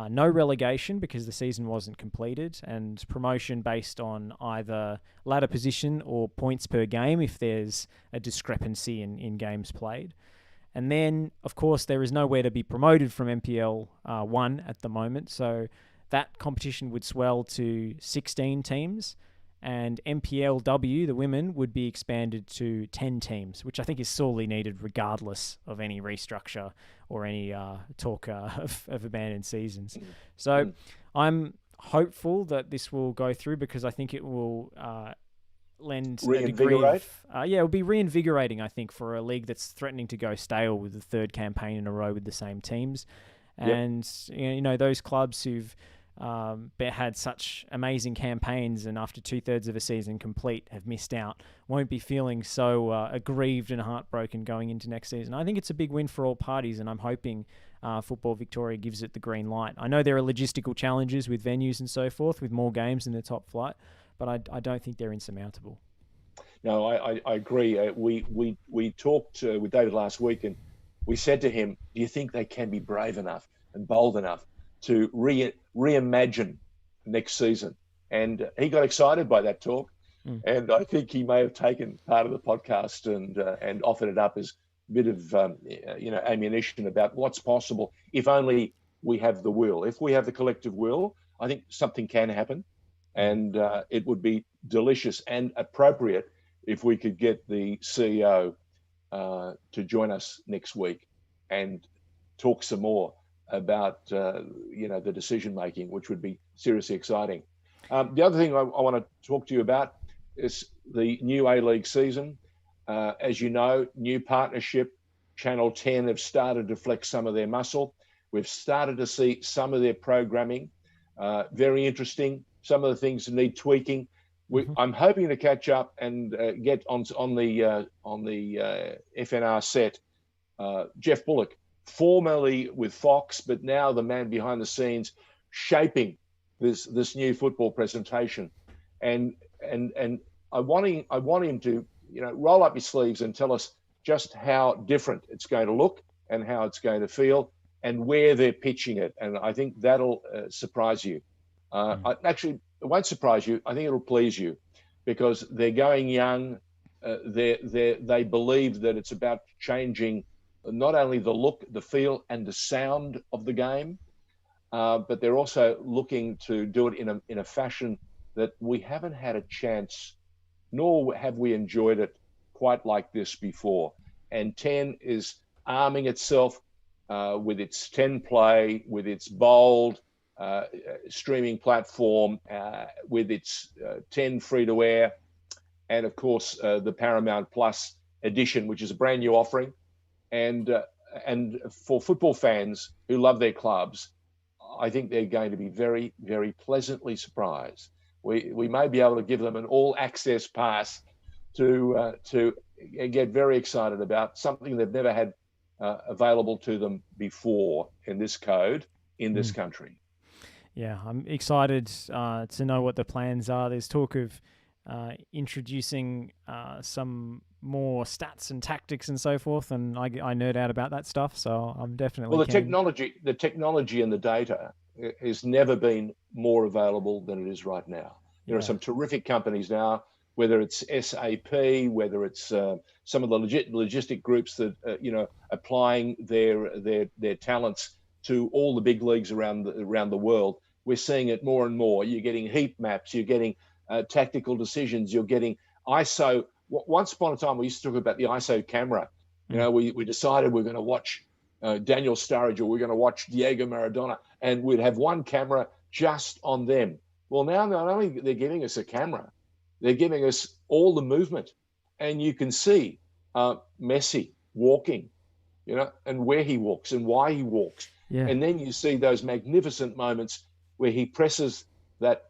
No relegation because the season wasn't completed, and promotion based on either ladder position or points per game if there's a discrepancy in games played. And then, of course, there is nowhere to be promoted from NPL 1 at the moment. So that competition would swell to 16 teams. And NPLW, the women, would be expanded to 10 teams, which I think is sorely needed regardless of any restructure or any talk of abandoned seasons. So I'm hopeful that this will go through because I think it will lend a degree of... it will be reinvigorating, I think, for a league that's threatening to go stale with the third campaign in a row with the same teams. And, those clubs who've had such amazing campaigns and after 2/3 of a season complete have missed out, won't be feeling so aggrieved and heartbroken going into next season. I think it's a big win for all parties, and I'm hoping Football Victoria gives it the green light. I know there are logistical challenges with venues and so forth, with more games in the top flight, but I don't think they're insurmountable. No, I agree. We talked with David last week, and we said to him, do you think they can be brave enough and bold enough to reimagine next season? And he got excited by that talk. And I think he may have taken part of the podcast and offered it up as a bit of ammunition about what's possible if only we have the will. If we have the collective will, I think something can happen, and it would be delicious and appropriate if we could get the CEO to join us next week and talk some more about the decision making, which would be seriously exciting. The other thing I want to talk to you about is the new A-League season. As you know, new partnership, Channel 10 have started to flex some of their muscle. We've started to see some of their programming. Very interesting. Some of the things need tweaking. I'm hoping to catch up and get on the FNR set Jeff Bullock, formerly with Fox, but now the man behind the scenes shaping this new football presentation. And I want him to roll up his sleeves and tell us just how different it's going to look and how it's going to feel and where they're pitching it. And I think that'll surprise you. Actually, it won't surprise you. I think it'll please you because they're going young. They believe that it's about changing not only the look, the feel, and the sound of the game, but they're also looking to do it in a fashion that we haven't had a chance, nor have we enjoyed it quite like this before. And 10 is arming itself with its 10 play, with its bold streaming platform, with its 10 free-to-air, and of course the Paramount Plus edition, which is a brand new offering. And for football fans who love their clubs, I think they're going to be very, very pleasantly surprised. We may be able to give them an all-access pass to get very excited about something they've never had available to them before in this code in this country. Yeah, I'm excited to know what the plans are. There's talk of introducing some more stats and tactics and so forth, and I nerd out about that stuff, so I'm definitely the technology and the data has never been more available than it is right now. There are some terrific companies now, whether it's SAP, whether it's some of the logistic groups that applying their talents to all the big leagues around the world. We're seeing it more and more. You're getting heat maps, you're getting tactical decisions, you're getting ISO. Once upon a time, we used to talk about the ISO camera. We decided we're going to watch Daniel Sturridge or we're going to watch Diego Maradona, and we'd have one camera just on them. Well, now not only they're giving us a camera, they're giving us all the movement, and you can see Messi walking, and where he walks and why he walks. Yeah. And then you see those magnificent moments where he presses that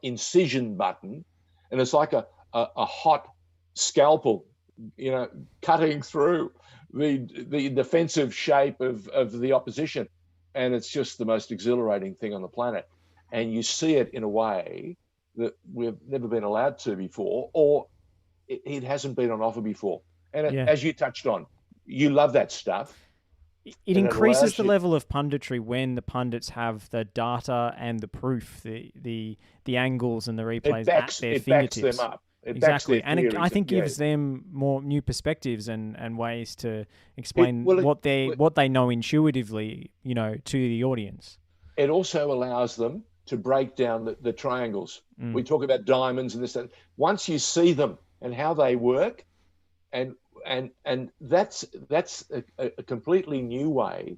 incision button, and it's like a hot scalpel, cutting through the defensive shape of the opposition. And it's just the most exhilarating thing on the planet. And you see it in a way that we've never been allowed to before, or it hasn't been on offer before. And as you touched on, you love that stuff. It increases the level of punditry when the pundits have the data and the proof, the angles and the replays at their fingertips. Backs them up. It backs Exactly, their and it, theories. I think Yeah. gives them more new perspectives and ways to explain well, what they know intuitively, to the audience. It also allows them to break down the triangles. We talk about diamonds and this, and once you see them and how they work, and that's a completely new way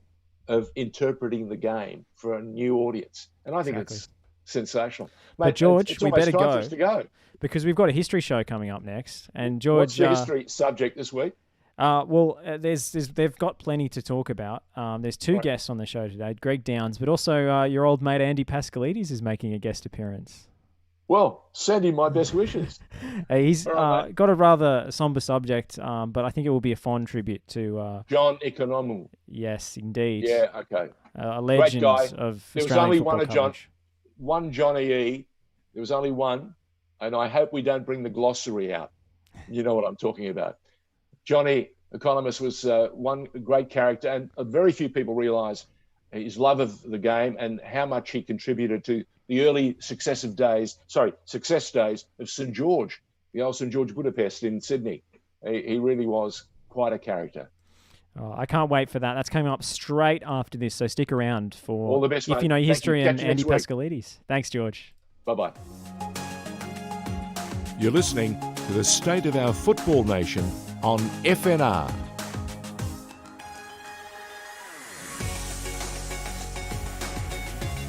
of interpreting the game for a new audience. And I think it's sensational. Mate, But George, it's we almost better time go. for us to go. Because we've got a history show coming up next, and George, What's the history subject this week? they've got plenty to talk about. There's two guests on the show today, Greg Downs, but also your old mate Andy Pascalides is making a guest appearance. Well, send him my best wishes. He's right, got a rather somber subject, but I think it will be a fond tribute to John Economou. Yes, indeed. Yeah, okay. A legend guy. of There was Australian only football one of coverage. one Johnny E. There was only one, and I hope we don't bring the glossary out. You know what I'm talking about. Johnny Economist was one great character, and very few people realise his love of the game and how much he contributed to the early success days of St George, the old St George Budapest in Sydney. He really was quite a character. Oh, I can't wait for that. That's coming up straight after this, so stick around for All the best, if mate. you know Thank history you. and Catch you Andy next Pascalides. Thanks, George. Bye-bye. You're listening to the State of Our Football Nation on FNR.